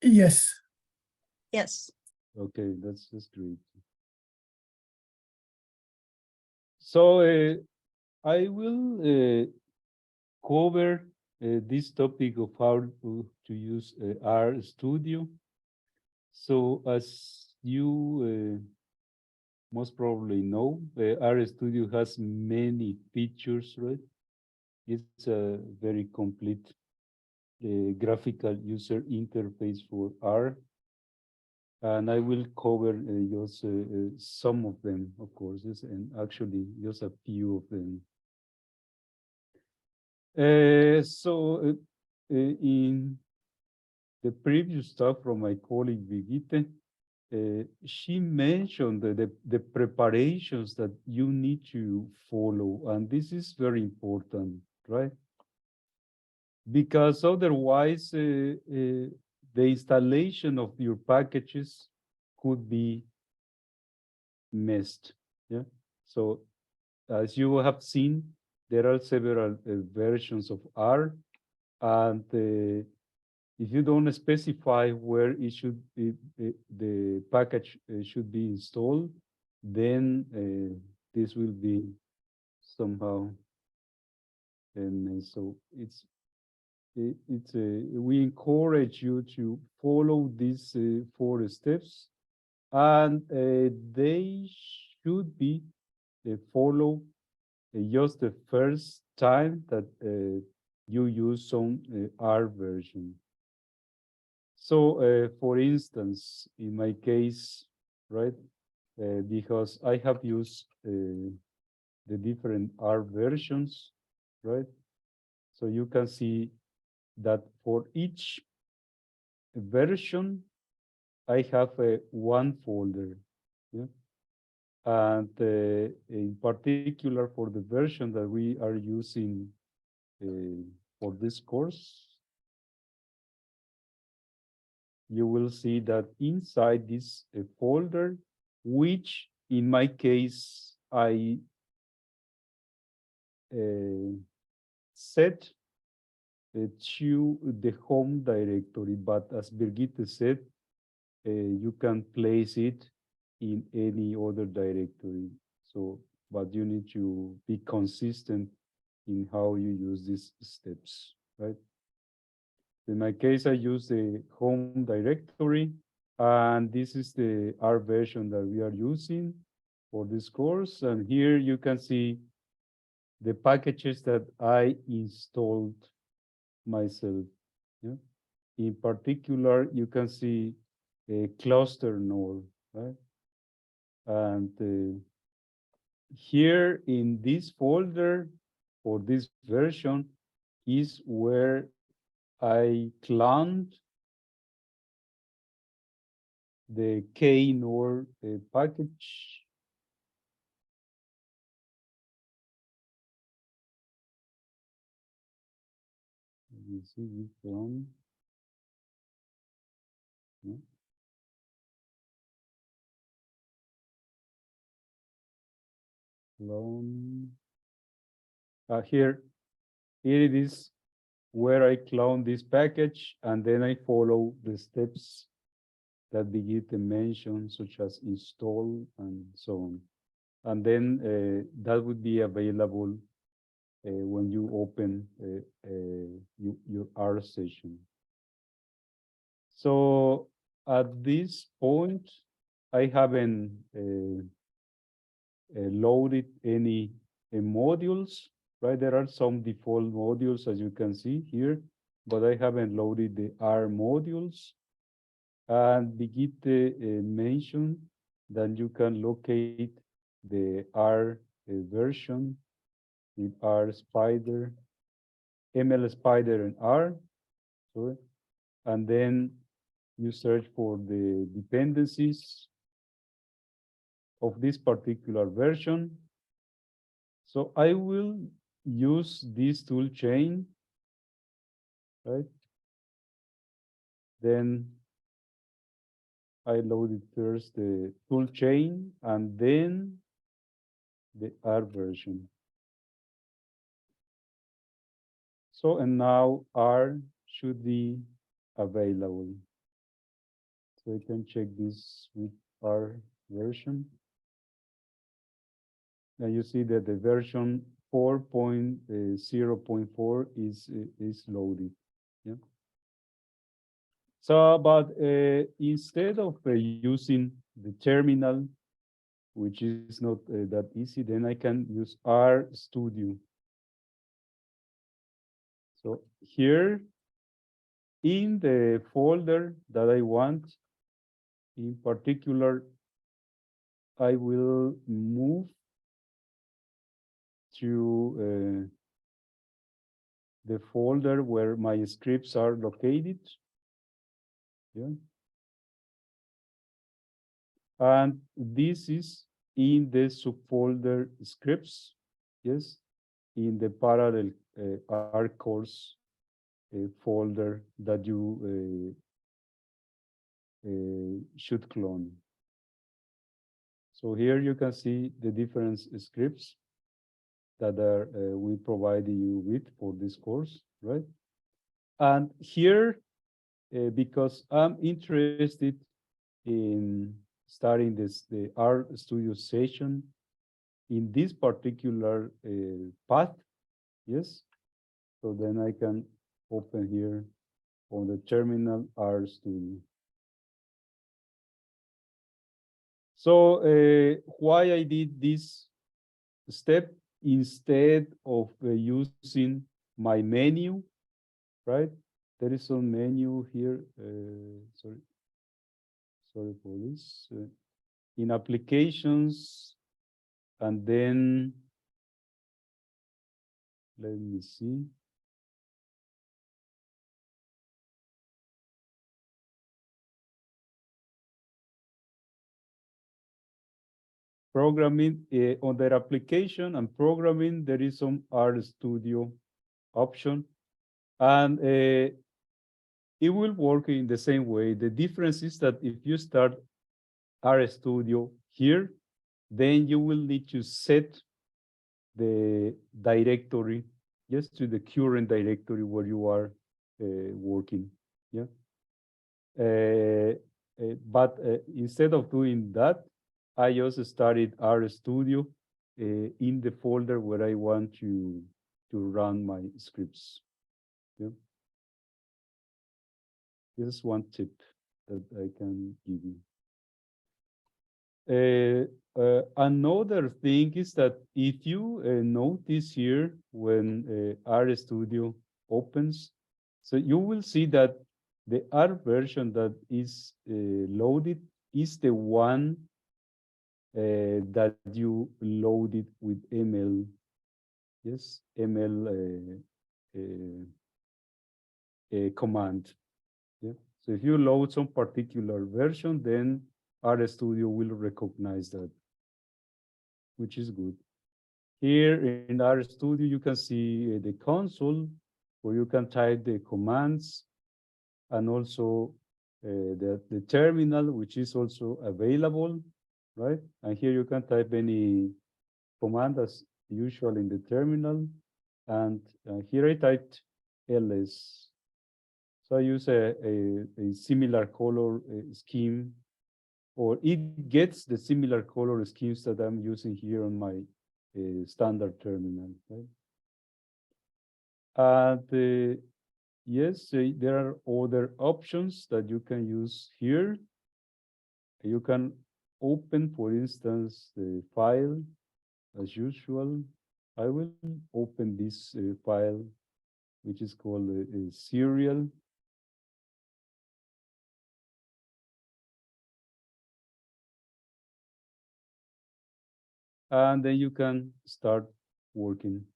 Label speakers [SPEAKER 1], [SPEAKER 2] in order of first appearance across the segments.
[SPEAKER 1] Yes.
[SPEAKER 2] Yes.
[SPEAKER 3] Okay, that's great. So I will cover this topic of how to use RStudio. So as you most probably know, RStudio has many features, right? It's a very complete graphical user interface for R. And I will cover just some of them, of course, yes, and actually just a few of them. In the previous talk from my colleague Brigitte, she mentioned the preparations that you need to follow, and this is very important, right? Because otherwise, the installation of your packages could be missed. Yeah. So as you have seen, there are several versions of R, and if you don't specify where it should be, the package should be installed, then this will be somehow, and so we encourage you to follow these 4 steps, and they should be follow just the first time that you use some R version. So, for instance, in my case, right, because I have used the different R versions, right? So you can see that for each version, I have one folder, yeah? And in particular for the version that we are using for this course, you will see that inside this folder, which in my case, I set to the home directory, but as Birgitte said, you can place it in any other directory. So, but you need to be consistent in how you use these steps, right? In my case, I use the home directory, and this is the R version that we are using for this course. And here you can see the packages that I installed myself. Yeah? In particular, you can see a cluster node, right? And here in this folder for this version is where I cloned the K-node package. You see which one? No? Clone. Here it is where I clone this package, and then I follow the steps that Brigitte mentioned, such as install and so on. And then that would be available when you open your R session. So at this point, I haven't loaded any modules, right? There are some default modules, as you can see here, but I haven't loaded the R modules. And Brigitte mentioned that you can locate the R version with R Spider, ML Spider and R, sorry. And then you search for the dependencies of this particular version. So I will use this tool chain, right? Then I loaded first the tool chain and then the R version. So, and now R should be available. So I can check this with our version. And you see that the version 4.0.4 is loaded. Yeah. So, but instead of using the terminal, which is not that easy, then I can use RStudio. So here in the folder that I want, in particular, I will move to the folder where my scripts are located. Yeah. And this is in the subfolder scripts. Yes. In the parallel R course folder that you should clone. So here you can see the different scripts that are we provided you with for this course, right? And here, because I'm interested in starting the RStudio session in this particular path, yes. So then I can open here on the terminal RStudio. So why I did this step instead of using my menu, right? There is some menu here. Sorry for this. In applications, and then let me see. Programming on their application and programming, there is some RStudio option, and it will work in the same way. The difference is that if you start RStudio here, then you will need to set the directory just to the current directory where you are working. Yeah. But instead of doing that, I just started RStudio in the folder where I want to run my scripts. Yeah. This is one tip that I can give you. Another thing is that if you notice here when RStudio opens, so you will see that the R version that is loaded is the one that you loaded with ML. Yes, ML command. Yeah. So if you load some particular version, then RStudio will recognize that, which is good. Here in RStudio, you can see the console where you can type the commands, and also the terminal, which is also available, right? And here you can type any command as usual in the terminal. And here I typed ls. So I use a similar color scheme, or it gets the similar color schemes that I'm using here on my standard terminal, right? And yes, there are other options that you can use here. You can open, for instance, the file as usual. I will open this file, which is called a serial. And then you can start working.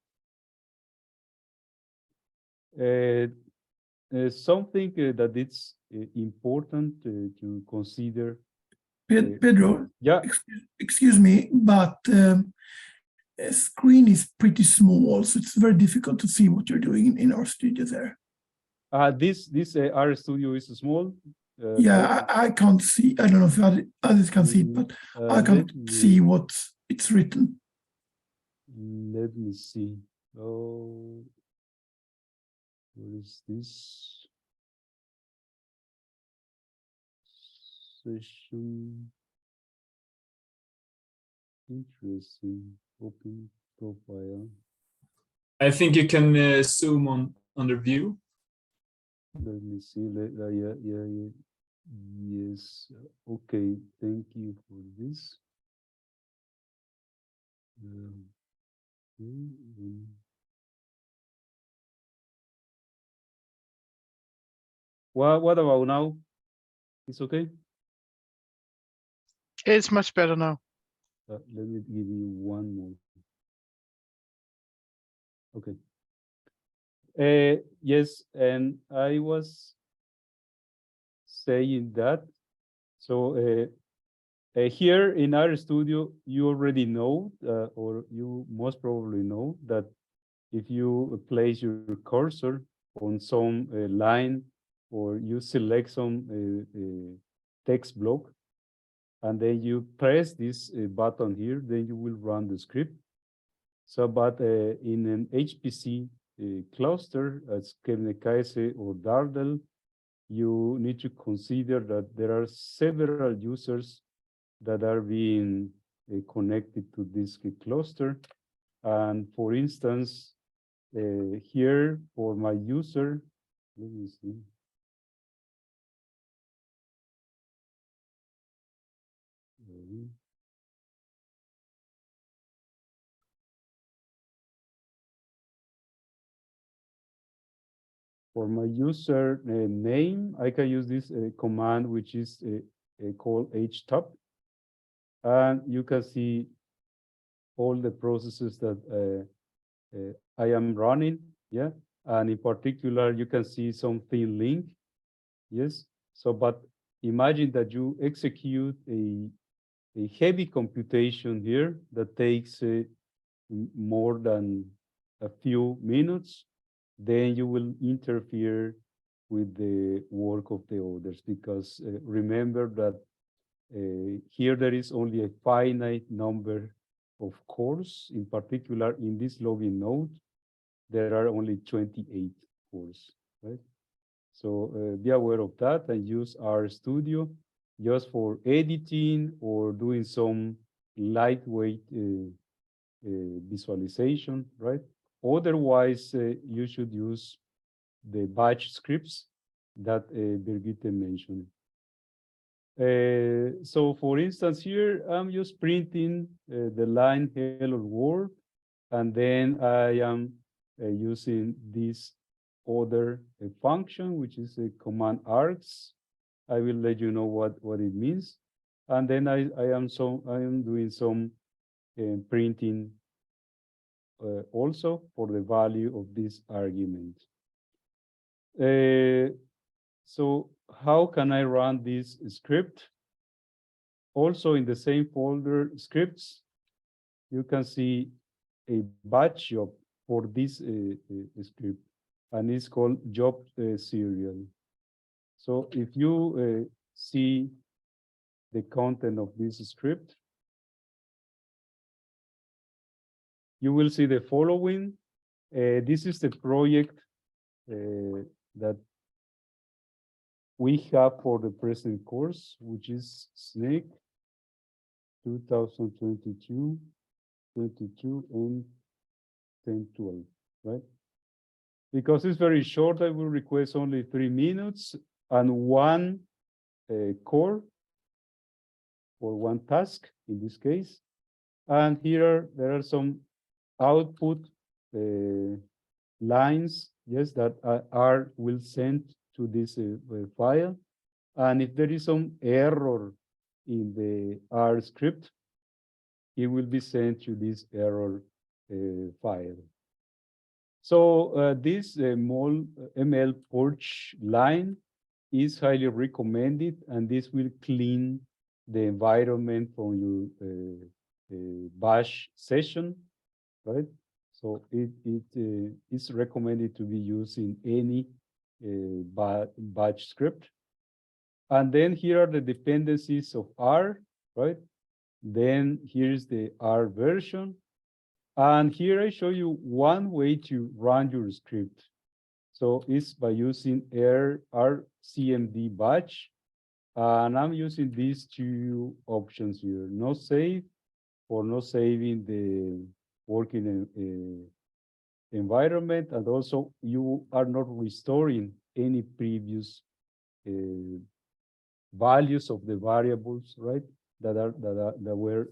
[SPEAKER 3] Something that it's important to consider.
[SPEAKER 1] Pedro,
[SPEAKER 3] Yeah.
[SPEAKER 1] excuse me, but screen is pretty small, so it's very difficult to see what you're doing in RStudio there.
[SPEAKER 3] This RStudio is small.
[SPEAKER 1] Yeah, I can't see. I don't know if others can see, but I can't see what it's written.
[SPEAKER 3] Let me see. Oh, what is this? session. Interesting. Open profile.
[SPEAKER 2] I think you can zoom on the view.
[SPEAKER 3] Let me see. Yeah. Yes. Okay. Thank you for this. What about now? It's okay.
[SPEAKER 4] It's much better now.
[SPEAKER 3] Let me give you one more. Okay. Yes, and I was saying that. So here in RStudio, you already know, or you most probably know that if you place your cursor on some line or you select some text block, and then you press this button here, then you will run the script. So, but in an HPC cluster, as Kebnekaise or Dardel, you need to consider that there are several users that are being connected to this cluster. And for instance, here for my user, let me see. For my user name, I can use this command, which is called htop. And you can see all the processes that I am running, yeah? And in particular, you can see something link, yes? So, but imagine that you execute a heavy computation here that takes more than a few minutes, then you will interfere with the work of the others, because remember that here there is only a finite number of cores. In particular, in this login node, there are only 28 cores, right? So be aware of that and use RStudio just for editing or doing some lightweight visualization, right? Otherwise, you should use the batch scripts that Birgitte mentioned. So for instance, here I'm just printing the line hello world, and then I am using this other function, which is a command args. I will let you know what it means. And then I am doing some printing also for the value of this argument. So how can I run this script? Also in the same folder scripts, you can see a batch job for this script, and it's called job serial. So if you see the content of this script, you will see the following. This is the project that we have for the present course, which is SNAKE 2022, 22, and 1012, right? Because it's very short, I will request only 3 minutes and one core or one task in this case. And here there are some output lines, yes, that will send to this file. And if there is some error in the R script, it will be sent to this error file. So this ML purge line is highly recommended, and this will clean the environment from your bash session, right? So it is recommended to be used in any batch script. And then here are the dependencies of R, right? Then here's the R version. And here I show you one way to run your script. So it's by using rcmd batch. And I'm using these two options here, no save for no saving the working environment, and also you are not restoring any previous values of the variables, right? That were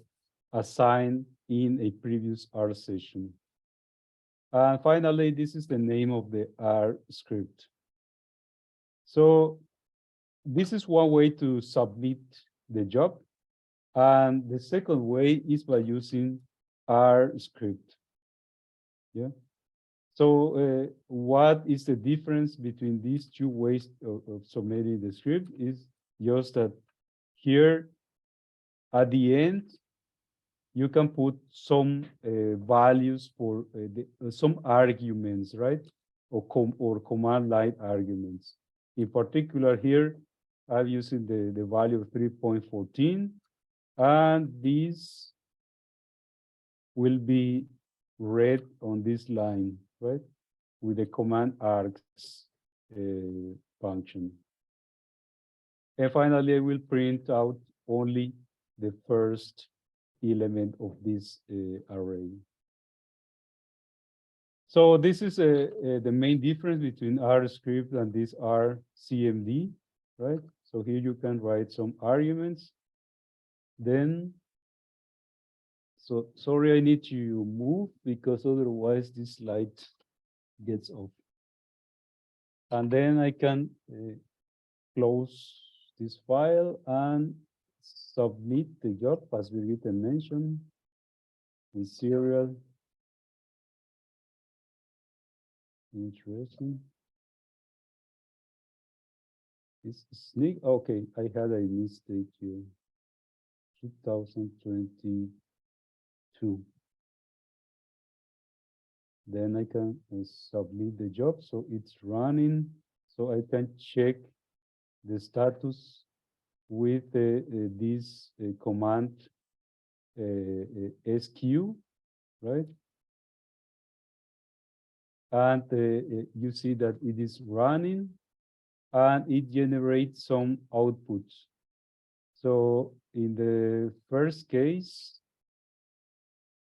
[SPEAKER 3] assigned in a previous R session. And finally, this is the name of the R script. So this is one way to submit the job. And the second way is by using R script. Yeah. So what is the difference between these two ways of submitting the script is just that here at the end, you can put some values for some arguments, right? Or command line arguments. In particular here, I'm using the value of 3.14, and this will be read on this line, right? With the command args function. And finally, I will print out only the first element of this array. So this is the main difference between R script and this RCMD, right? So here you can write some arguments. Then, so sorry, I need to move because otherwise this slide gets off. And then I can close this file and submit the job as Birgitte mentioned with serial. Interesting. This sneak. Okay, I had a mistake here. 2022. Then I can submit the job, so it's running. So I can check the status with this command SQ, right? And you see that it is running and it generates some outputs. So in the first case,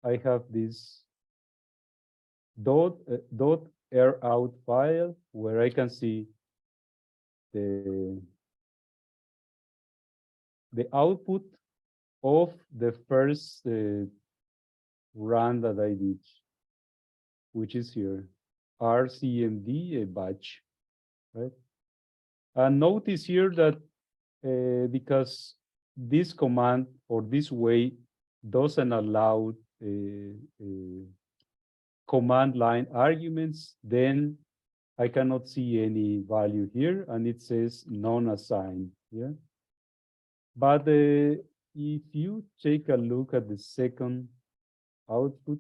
[SPEAKER 3] I have this dot out file where I can see the output of the first run that I did, which is here, RCMD, a batch, right? And notice here that because this command or this way doesn't allow command line arguments, then I cannot see any value here, and it says non-assigned. Yeah. But if you take a look at the second output,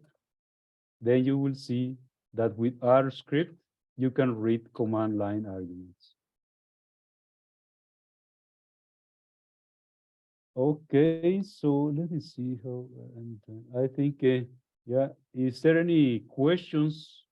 [SPEAKER 3] then you will see that with R script, you can read command line arguments. Okay, so let me see how I think, yeah, is there any questions